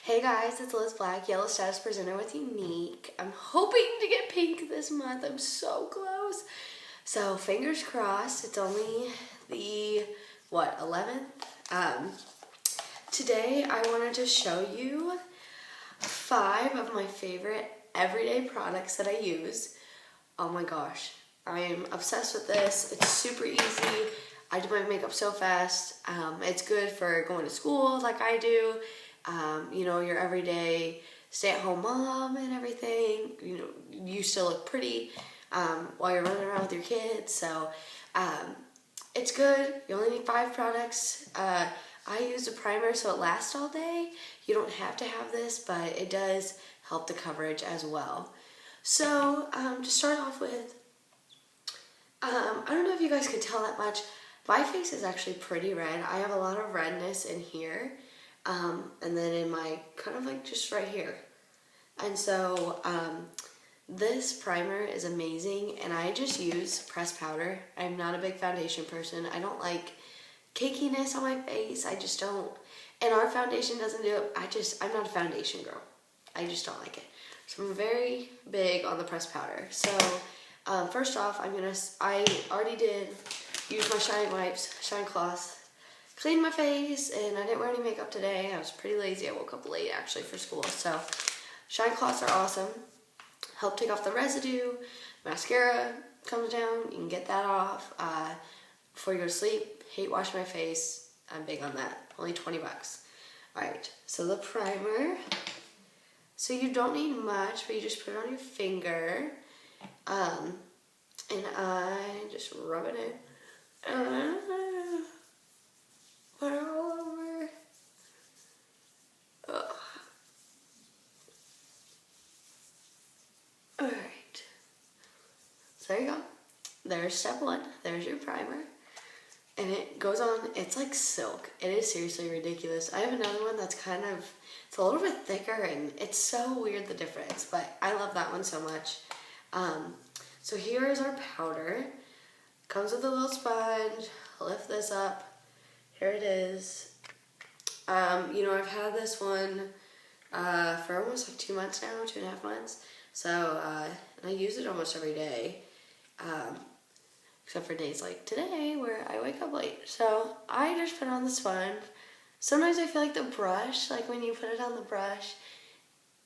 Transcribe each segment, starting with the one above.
Hey guys, it's Liz Black, Yellow Status Presenter with Younique. I'm hoping to get pink this month. I'm so close. So fingers crossed. It's only the, 11th? Today I wanted to show you 5 of my favorite everyday products that I use. Oh my gosh, I am obsessed with this. It's super easy. I do my makeup so fast. It's good for going to school like I do. Your everyday stay-at-home mom and everything. You still look pretty while you're running around with your kids. So it's good. You only need 5 products. I used a primer so it lasts all day. You don't have to have this, but it does help the coverage as well. So to start off with, I don't know if you guys can tell that much. My face is actually pretty red. I have a lot of redness in here. And then in my, kind of like just right here. And so, this primer is amazing, and I just use pressed powder. I'm not a big foundation person. I don't like cakiness on my face. I just don't, and our foundation doesn't do it. I'm not a foundation girl. I just don't like it. So I'm very big on the pressed powder. So, first off, I already did use my shine wipes, shine cloths, cleaned my face, and I didn't wear any makeup today. I was pretty lazy. I woke up late actually for school. So shine cloths are awesome. Help take off the residue. Mascara comes down. You can get that off before you go to sleep. Hate washing my face. I'm big on that. Only 20 bucks. Alright, so the primer. So you don't need much, but you just put it on your finger. And I just rub it in. Put it all over. Ugh. Alright. So there you go. There's step 1. There's your primer. And it goes on, it's like silk. It is seriously ridiculous. I have another one that's it's a little bit thicker, and it's so weird the difference, but I love that one so much. So here is our powder. Comes with a little sponge. Lift this up. Here it is. I've had this one for almost like 2 months now, 2.5 months. So, and I use it almost every day, except for days like today where I wake up late. So I just put on the sponge. Sometimes I feel like the brush, like when you put it on the brush,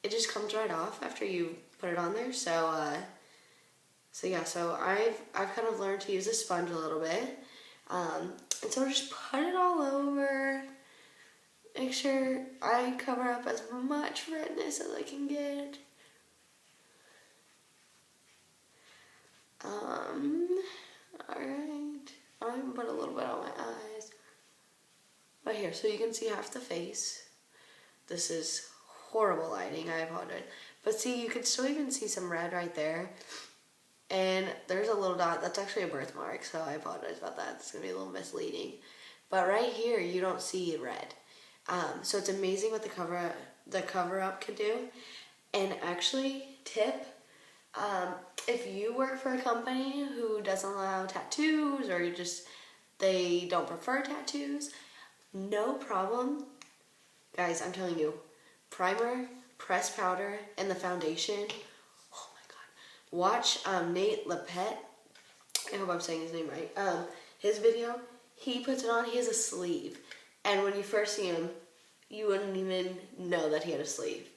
it just comes right off after you put it on there. So I've kind of learned to use a sponge a little bit. And so just put it all over. Make sure I cover up as much redness as I can get. Alright. I'll even put a little bit on my eyes. Right here, so you can see half the face. This is horrible lighting, I apologize. But see, you could still even see some red right there. And there's a little dot. That's actually a birthmark, so I apologize about that. It's going to be a little misleading. But right here, you don't see red. So it's amazing what the cover-up can do. And actually, tip, if you work for a company who doesn't allow tattoos, or they don't prefer tattoos, no problem. Guys, I'm telling you, primer, pressed powder, and the foundation. Watch Nate Lepet, I hope I'm saying his name right, his video. He puts it on, he has a sleeve. And when you first see him, you wouldn't even know that he had a sleeve.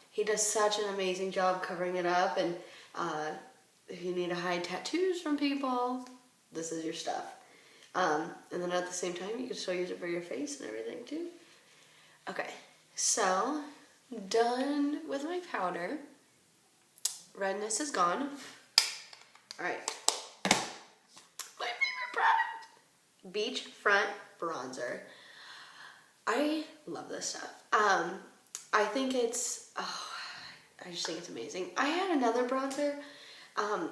He does such an amazing job covering it up. And if you need to hide tattoos from people, this is your stuff. And then at the same time, you can still use it for your face and everything too. Okay, so done with my powder. Redness is gone. Alright. My favorite product. Beachfront bronzer. I love this stuff. I think I just think it's amazing. I had another bronzer, and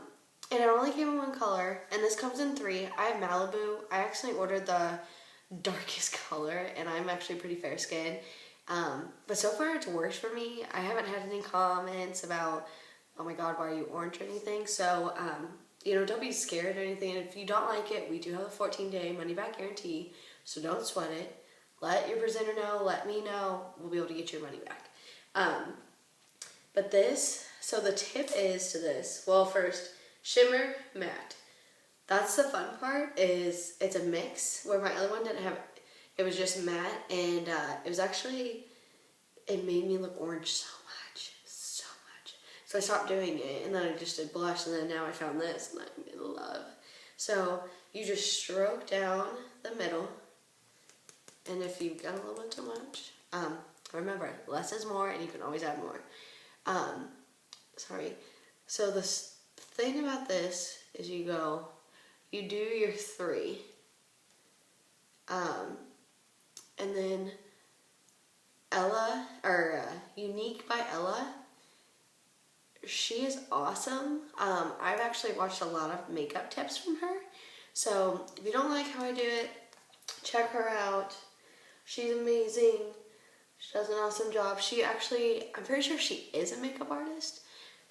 it only came in 1 color, and this comes in 3. I have Malibu. I actually ordered the darkest color, and I'm actually pretty fair skinned. But so far it's worked for me. I haven't had any comments about, oh my god, why are you orange or anything. So, don't be scared or anything. If you don't like it, we do have a 14-day money-back guarantee, so don't sweat it. let your presenter know, let me know, we'll be able to get your money back. But this, so the tip is to this, well, first, shimmer, matte. That's the fun part, is it's a mix, where my other one didn't have, it was just matte, and it was actually, it made me look orange so much. So I stopped doing it, and then I just did blush, and then now I found this, and I'm in love. So you just stroke down the middle, and if you've got a little bit too much, remember, less is more, and you can always add more. So the thing about this is you do your 3, and then Ella, or Younique by Ella, she is awesome. I've actually watched a lot of makeup tips from her. So if you don't like how I do it, check her out. She's amazing. She does an awesome job. She actually, I'm pretty sure she is a makeup artist.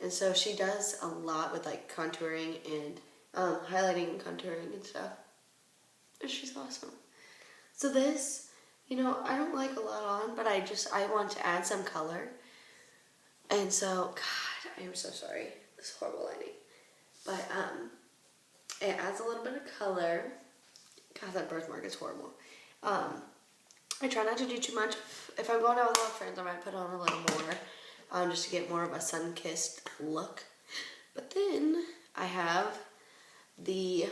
And so she does a lot with like contouring and highlighting and contouring and stuff. And she's awesome. So this, I don't like a lot on, but I want to add some color. And so, God, I am so sorry. This is horrible lighting. But it adds a little bit of color. God, that birthmark is horrible. I try not to do too much. If I'm going out with a lot of friends, I might put on a little more, just to get more of a sun-kissed look. But then I have the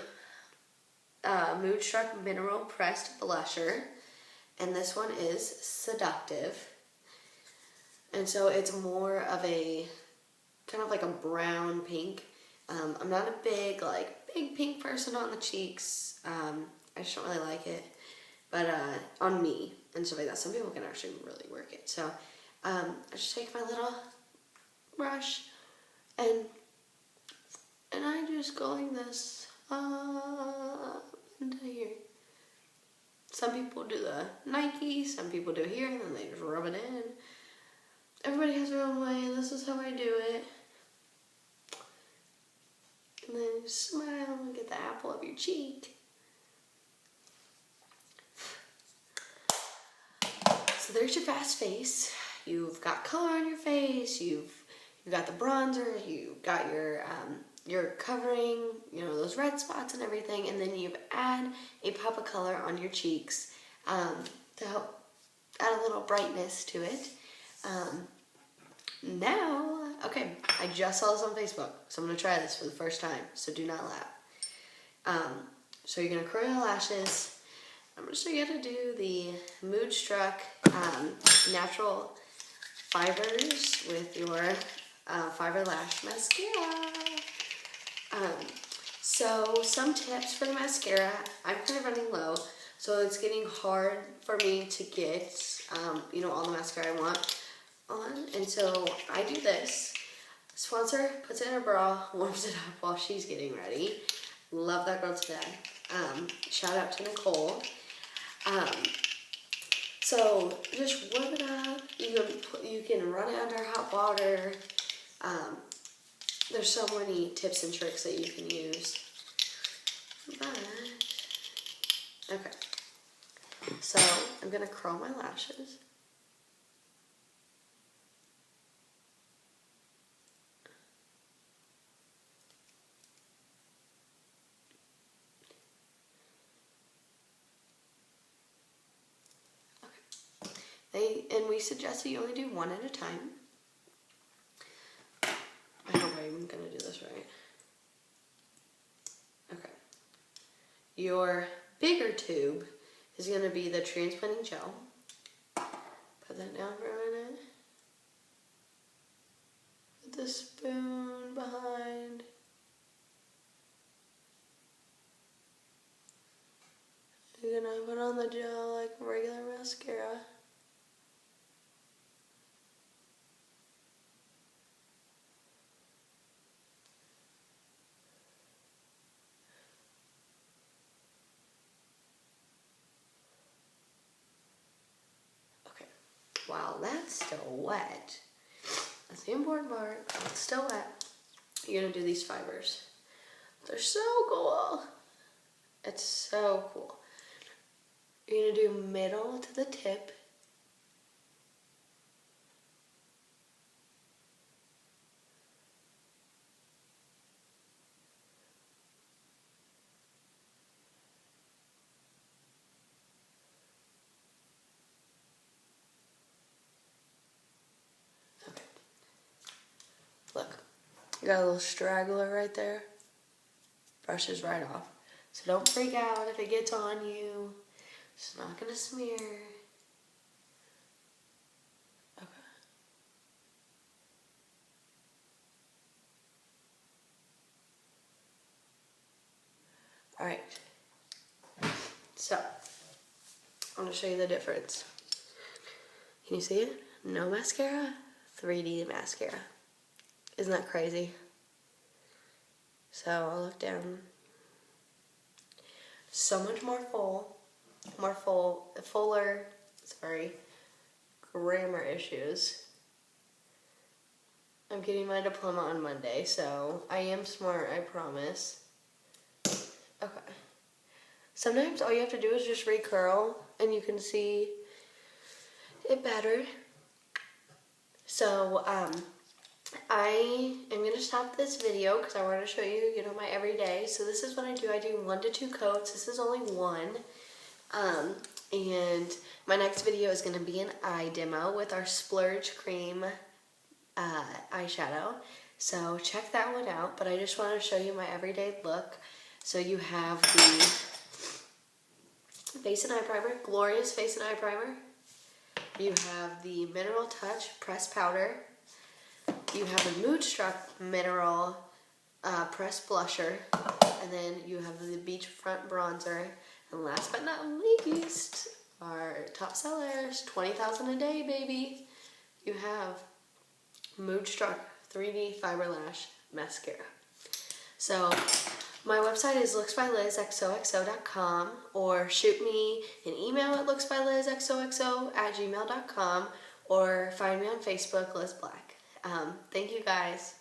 Moodstruck Mineral Pressed Blusher, and this one is Seductive. And so it's more of a, kind of like a brown pink. I'm not a big pink person on the cheeks. I just don't really like it. But on me and stuff like that. Some people can actually really work it. So I just take my little brush and I just go like this into here. Some people do the Nike, some people do here, and then they just rub it in. Everybody has their own way. This is how I do it. And then you smile and get the apple of your cheek. So there's your fast face. You've got color on your face. You've got the bronzer. You've got your covering, those red spots and everything. And then you add a pop of color on your cheeks to help add a little brightness to it. Now, okay, I just saw this on Facebook, so I'm going to try this for the first time, so do not laugh. So you're going to curl your lashes. I'm just going to do the Moodstruck Natural Fibers with your Fiber Lash Mascara. So some tips for the mascara. I'm kind of running low, so it's getting hard for me to get, all the mascara I want on, and so I do this. Sponsor puts it in her bra, warms it up while she's getting ready. Love that girl to death. Shout out to Nicole. So just warm it up. You can run it under hot water. There's so many tips and tricks that you can use. But okay. So I'm gonna curl my lashes. And we suggest that you only do one at a time. I hope I'm gonna do this right. Okay. Your bigger tube is gonna be the transplanting gel. Put that down for a minute. Put the spoon behind. You're gonna put on the gel like a regular mascara. While that's still wet, that's the important part, while it's still wet, you're gonna do these fibers. They're so cool. It's so cool. You're gonna do middle to the tip. Okay. Look, you got a little straggler right there. Brushes right off. So don't freak out if it gets on you. It's not gonna smear. Okay. Alright. So, I'm gonna show you the difference. Can you see it? No mascara, 3D mascara. Isn't that crazy? So I'll look down. So much more fuller, sorry, grammar issues. I'm getting my diploma on Monday, so I am smart, I promise. Okay. Sometimes all you have to do is just recurl and you can see it better. So, I am going to stop this video because I want to show you, my everyday. So this is what I do. I do 1 to 2 coats. This is only one. And my next video is going to be an eye demo with our Splurge Cream eyeshadow. So check that one out. But I just want to show you my everyday look. So you have the Face and Eye Primer, Glorious Face and Eye Primer. You have the Mineral Touch Pressed Powder. You have the Moodstruck Mineral Pressed Blusher. And then you have the Beachfront Bronzer. And last but not least, our top sellers, 20,000 a day, baby. You have Moodstruck 3D Fiber Lash Mascara. So, my website is looksbylizxoxo.com, or shoot me an email at looksbylizxoxo@gmail.com, or find me on Facebook, Liz Black. Thank you guys.